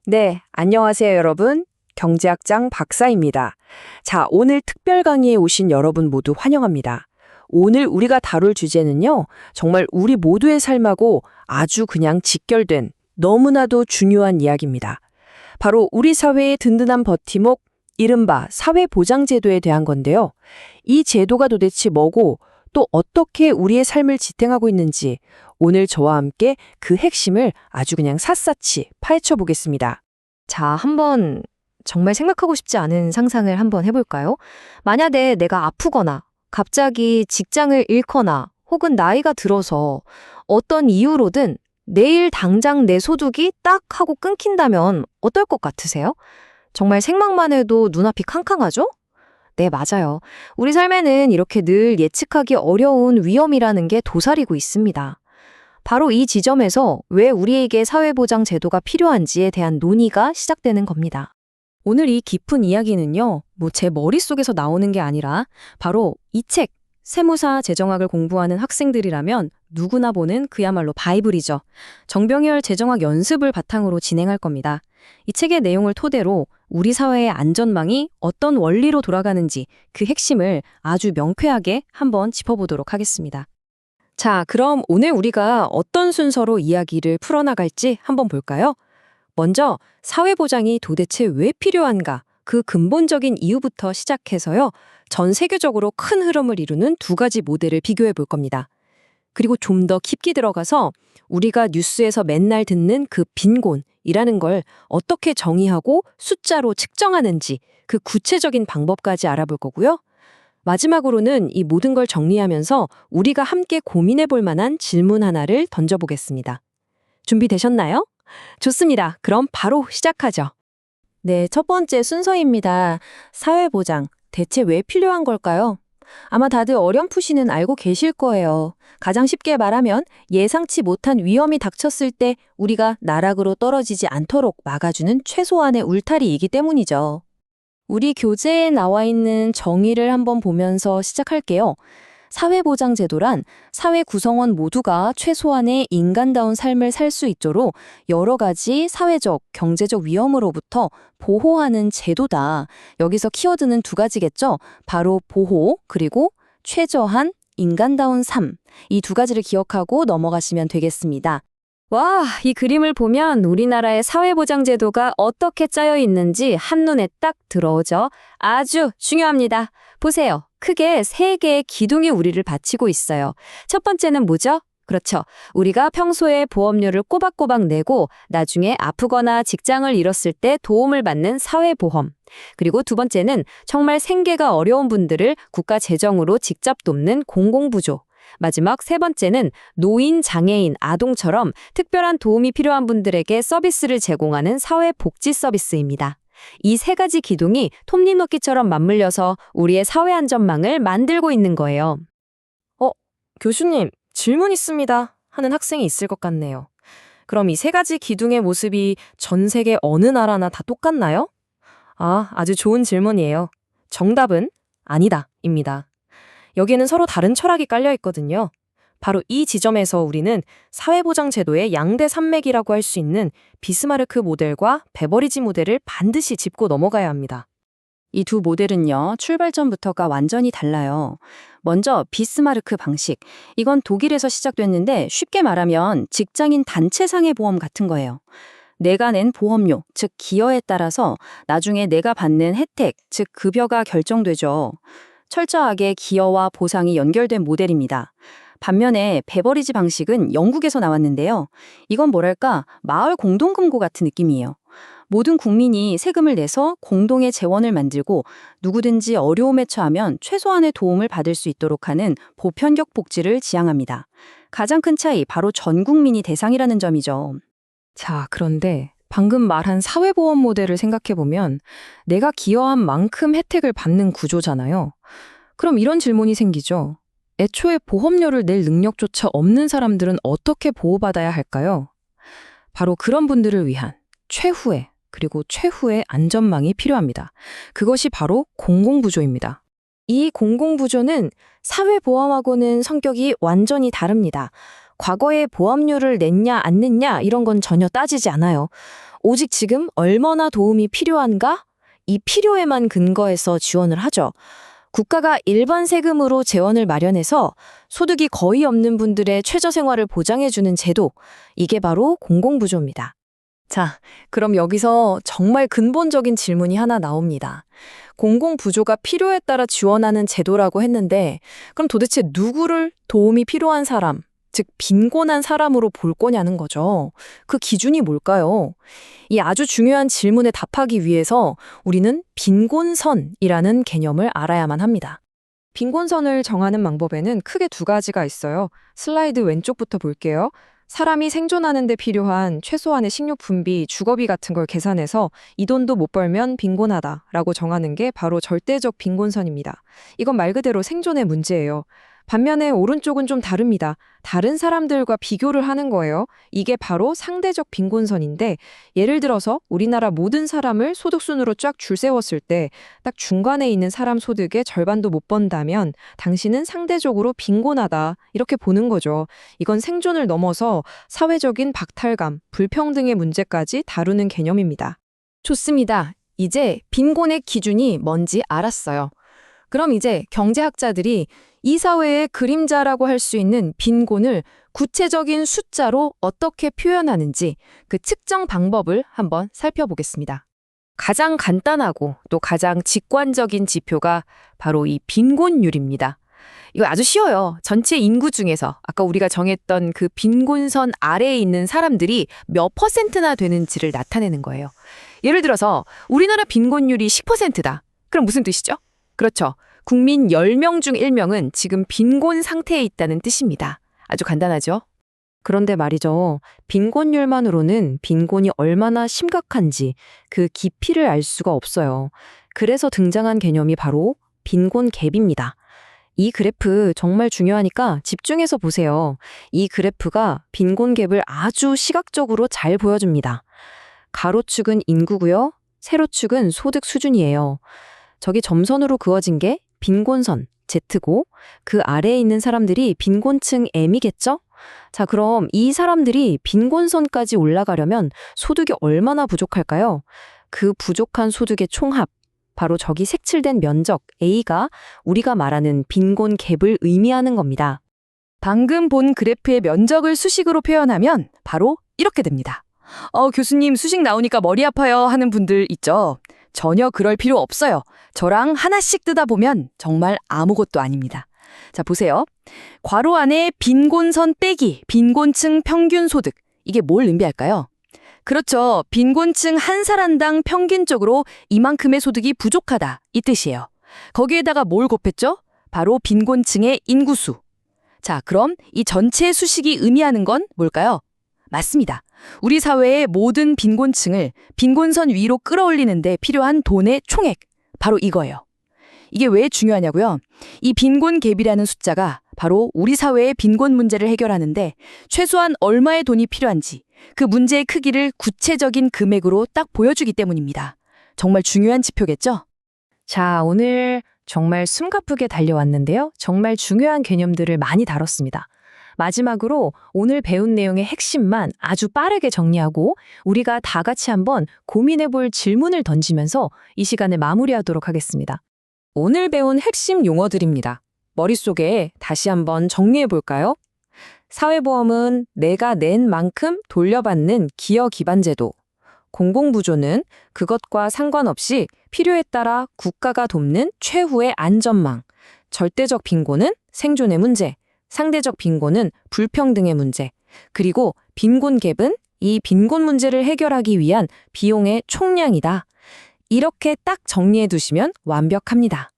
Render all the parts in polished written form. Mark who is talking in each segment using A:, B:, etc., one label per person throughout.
A: 네, 안녕하세요, 여러분. 경제학장 박사입니다. 자, 오늘 특별 강의에 오신 여러분 모두 환영합니다. 오늘 우리가 다룰 주제는요, 정말 우리 모두의 삶하고 아주 그냥 직결된 너무나도 중요한 이야기입니다. 바로 우리 사회의 든든한 버팀목, 이른바 사회보장제도에 대한 건데요. 이 제도가 도대체 뭐고 또 어떻게 우리의 삶을 지탱하고 있는지 오늘 저와 함께 그 핵심을 아주 그냥 샅샅이 파헤쳐 보겠습니다.
B: 자, 한번 정말 생각하고 싶지 않은 상상을 한번 해볼까요? 만약에 내가 아프거나 갑자기 직장을 잃거나 혹은 나이가 들어서 어떤 이유로든 내일 당장 내 소득이 딱 하고 끊긴다면 어떨 것 같으세요? 정말 생각만 해도 눈앞이 캄캄하죠? 네, 맞아요. 우리 삶에는 이렇게 늘 예측하기 어려운 위험이라는 게 도사리고 있습니다. 바로 이 지점에서 왜 우리에게 사회보장 제도가 필요한지에 대한 논의가 시작되는 겁니다.
C: 오늘 이 깊은 이야기는요, 제 머릿속에서 나오는 게 아니라 바로 이 책, 세무사 재정학을 공부하는 학생들이라면 누구나 보는 그야말로 바이블이죠. 정병열 재정학 연습을 바탕으로 진행할 겁니다. 이 책의 내용을 토대로 우리 사회의 안전망이 어떤 원리로 돌아가는지 그 핵심을 아주 명쾌하게 한번 짚어보도록 하겠습니다. 자, 그럼 오늘 우리가 어떤 순서로 이야기를 풀어나갈지 한번 볼까요? 먼저 사회보장이 도대체 왜 필요한가? 그 근본적인 이유부터 시작해서요. 전 세계적으로 큰 흐름을 이루는 두 가지 모델을 비교해 볼 겁니다. 그리고 좀 더 깊게 들어가서 우리가 뉴스에서 맨날 듣는 그 빈곤이라는 걸 어떻게 정의하고 숫자로 측정하는지 그 구체적인 방법까지 알아볼 거고요. 마지막으로는 이 모든 걸 정리하면서 우리가 함께 고민해 볼 만한 질문 하나를 던져보겠습니다. 준비되셨나요? 좋습니다. 그럼 바로 시작하죠.
D: 네, 첫 번째 순서입니다. 사회보장. 대체 왜 필요한 걸까요? 아마 다들 어렴풋이는 알고 계실 거예요. 가장 쉽게 말하면 예상치 못한 위험이 닥쳤을 때 우리가 나락으로 떨어지지 않도록 막아주는 최소한의 울타리이기 때문이죠. 우리 교재에 나와 있는 정의를 한번 보면서 시작할게요. 사회보장제도란 사회 구성원 모두가 최소한의 인간다운 삶을 살 수 있도록 여러 가지 사회적, 경제적 위험으로부터 보호하는 제도다. 여기서 키워드는 두 가지겠죠? 바로 보호, 그리고 최저한 인간다운 삶. 이 두 가지를 기억하고 넘어가시면 되겠습니다.
B: 와, 이 그림을 보면 우리나라의 사회보장제도가 어떻게 짜여 있는지 한눈에 딱 들어오죠. 아주 중요합니다. 보세요. 크게 세 개의 기둥이 우리를 받치고 있어요. 첫 번째는 뭐죠? 그렇죠. 우리가 평소에 보험료를 꼬박꼬박 내고 나중에 아프거나 직장을 잃었을 때 도움을 받는 사회보험. 그리고 두 번째는 정말 생계가 어려운 분들을 국가 재정으로 직접 돕는 공공부조. 마지막 세 번째는 노인, 장애인, 아동처럼 특별한 도움이 필요한 분들에게 서비스를 제공하는 사회복지 서비스입니다. 이 세 가지 기둥이 톱니바퀴처럼 맞물려서 우리의 사회 안전망을 만들고 있는 거예요.
C: 교수님, 질문 있습니다. 하는 학생이 있을 것 같네요. 그럼 이 세 가지 기둥의 모습이 전 세계 어느 나라나 다 똑같나요? 아주 좋은 질문이에요. 정답은 아니다, 입니다. 여기에는 서로 다른 철학이 깔려 있거든요. 바로 이 지점에서 우리는 사회보장제도의 양대 산맥이라고 할 수 있는 비스마르크 모델과 베버리지 모델을 반드시 짚고 넘어가야 합니다.
D: 이 두 모델은요, 출발점부터가 완전히 달라요. 먼저 비스마르크 방식. 이건 독일에서 시작됐는데 쉽게 말하면 직장인 단체상해 보험 같은 거예요. 내가 낸 보험료, 즉 기여에 따라서 나중에 내가 받는 혜택, 즉 급여가 결정되죠. 철저하게 기여와 보상이 연결된 모델입니다. 반면에 베버리지 방식은 영국에서 나왔는데요. 이건 뭐랄까, 마을 공동금고 같은 느낌이에요. 모든 국민이 세금을 내서 공동의 재원을 만들고 누구든지 어려움에 처하면 최소한의 도움을 받을 수 있도록 하는 보편적 복지를 지향합니다. 가장 큰 차이, 바로 전 국민이 대상이라는 점이죠.
C: 자, 그런데 방금 말한 사회보험 모델을 생각해보면 내가 기여한 만큼 혜택을 받는 구조잖아요. 그럼 이런 질문이 생기죠. 애초에 보험료를 낼 능력조차 없는 사람들은 어떻게 보호받아야 할까요? 바로 그런 분들을 위한 최후의, 그리고 최후의 안전망이 필요합니다. 그것이 바로 공공부조입니다. 이 공공부조는 사회보험하고는 성격이 완전히 다릅니다. 과거에 보험료를 냈냐 안 냈냐 이런 건 전혀 따지지 않아요. 오직 지금 얼마나 도움이 필요한가? 이 필요에만 근거해서 지원을 하죠. 국가가 일반 세금으로 재원을 마련해서 소득이 거의 없는 분들의 최저 생활을 보장해주는 제도, 이게 바로 공공부조입니다.
D: 자, 그럼 여기서 정말 근본적인 질문이 하나 나옵니다. 공공부조가 필요에 따라 지원하는 제도라고 했는데, 그럼 도대체 누구를 도움이 필요한 사람, 즉 빈곤한 사람으로 볼 거냐는 거죠. 그 기준이 뭘까요? 이 아주 중요한 질문에 답하기 위해서 우리는 빈곤선이라는 개념을 알아야만 합니다.
C: 빈곤선을 정하는 방법에는 크게 두 가지가 있어요. 슬라이드 왼쪽부터 볼게요. 사람이 생존하는 데 필요한 최소한의 식료품비, 주거비 같은 걸 계산해서 이 돈도 못 벌면 빈곤하다라고 정하는 게 바로 절대적 빈곤선입니다. 이건 말 그대로 생존의 문제예요. 반면에 오른쪽은 좀 다릅니다. 다른 사람들과 비교를 하는 거예요. 이게 바로 상대적 빈곤선인데, 예를 들어서 우리나라 모든 사람을 소득순으로 쫙 줄 세웠을 때 딱 중간에 있는 사람 소득의 절반도 못 번다면 당신은 상대적으로 빈곤하다, 이렇게 보는 거죠. 이건 생존을 넘어서 사회적인 박탈감, 불평등의 문제까지 다루는 개념입니다.
D: 좋습니다. 이제 빈곤의 기준이 뭔지 알았어요. 그럼 이제 경제학자들이 이 사회의 그림자라고 할 수 있는 빈곤을 구체적인 숫자로 어떻게 표현하는지 그 측정 방법을 한번 살펴보겠습니다.
A: 가장 간단하고 또 가장 직관적인 지표가 바로 이 빈곤율입니다. 이거 아주 쉬워요. 전체 인구 중에서 아까 우리가 정했던 그 빈곤선 아래에 있는 사람들이 몇 퍼센트나 되는지를 나타내는 거예요. 예를 들어서 우리나라 빈곤율이 10%다. 그럼 무슨 뜻이죠? 그렇죠. 국민 10명 중 1명은 지금 빈곤 상태에 있다는 뜻입니다. 아주 간단하죠?
C: 그런데 말이죠. 빈곤율만으로는 빈곤이 얼마나 심각한지 그 깊이를 알 수가 없어요. 그래서 등장한 개념이 바로 빈곤 갭입니다. 이 그래프 정말 중요하니까 집중해서 보세요. 이 그래프가 빈곤 갭을 아주 시각적으로 잘 보여줍니다. 가로축은 인구고요. 세로축은 소득 수준이에요. 저기 점선으로 그어진 게 빈곤선, Z고 그 아래에 있는 사람들이 빈곤층 M이겠죠? 자, 그럼 이 사람들이 빈곤선까지 올라가려면 소득이 얼마나 부족할까요? 그 부족한 소득의 총합, 바로 저기 색칠된 면적 A가 우리가 말하는 빈곤 갭을 의미하는 겁니다.
D: 방금 본 그래프의 면적을 수식으로 표현하면 바로 이렇게 됩니다. 교수님 수식 나오니까 머리 아파요 하는 분들 있죠? 전혀 그럴 필요 없어요. 저랑 하나씩 뜨다 보면 정말 아무것도 아닙니다. 자, 보세요. 괄호 안에 빈곤선 빼기, 빈곤층 평균 소득. 이게 뭘 의미할까요? 그렇죠. 빈곤층 한 사람당 평균적으로 이만큼의 소득이 부족하다. 이 뜻이에요. 거기에다가 뭘 곱했죠? 바로 빈곤층의 인구수. 자, 그럼 이 전체 수식이 의미하는 건 뭘까요? 맞습니다. 우리 사회의 모든 빈곤층을 빈곤선 위로 끌어올리는 데 필요한 돈의 총액. 바로 이거예요. 이게 왜 중요하냐고요? 이 빈곤 갭이라는 숫자가 바로 우리 사회의 빈곤 문제를 해결하는데 최소한 얼마의 돈이 필요한지 그 문제의 크기를 구체적인 금액으로 딱 보여주기 때문입니다. 정말 중요한 지표겠죠?
C: 자, 오늘 정말 숨가쁘게 달려왔는데요. 정말 중요한 개념들을 많이 다뤘습니다. 마지막으로 오늘 배운 내용의 핵심만 아주 빠르게 정리하고 우리가 다 같이 한번 고민해볼 질문을 던지면서 이 시간을 마무리하도록 하겠습니다. 오늘 배운 핵심 용어들입니다. 머릿속에 다시 한번 정리해볼까요? 사회보험은 내가 낸 만큼 돌려받는 기여 기반 제도. 공공부조는 그것과 상관없이 필요에 따라 국가가 돕는 최후의 안전망. 절대적 빈곤은 생존의 문제. 상대적 빈곤은 불평등의 문제, 그리고 빈곤 갭은 이 빈곤 문제를 해결하기 위한 비용의 총량이다. 이렇게 딱 정리해 두시면 완벽합니다.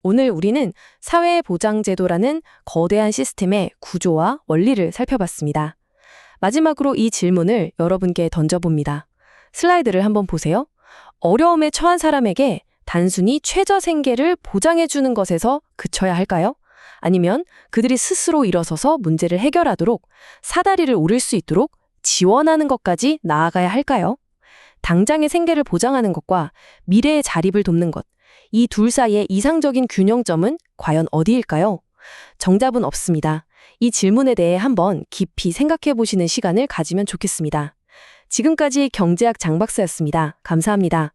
C: 오늘 우리는 사회보장제도라는 거대한 시스템의 구조와 원리를 살펴봤습니다. 마지막으로 이 질문을 여러분께 던져봅니다. 슬라이드를 한번 보세요. 어려움에 처한 사람에게 단순히 최저 생계를 보장해 주는 것에서 그쳐야 할까요? 아니면 그들이 스스로 일어서서 문제를 해결하도록 사다리를 오를 수 있도록 지원하는 것까지 나아가야 할까요? 당장의 생계를 보장하는 것과 미래의 자립을 돕는 것, 이 둘 사이의 이상적인 균형점은 과연 어디일까요? 정답은 없습니다. 이 질문에 대해 한번 깊이 생각해 보시는 시간을 가지면 좋겠습니다.
A: 지금까지 경제학 장 박사였습니다. 감사합니다.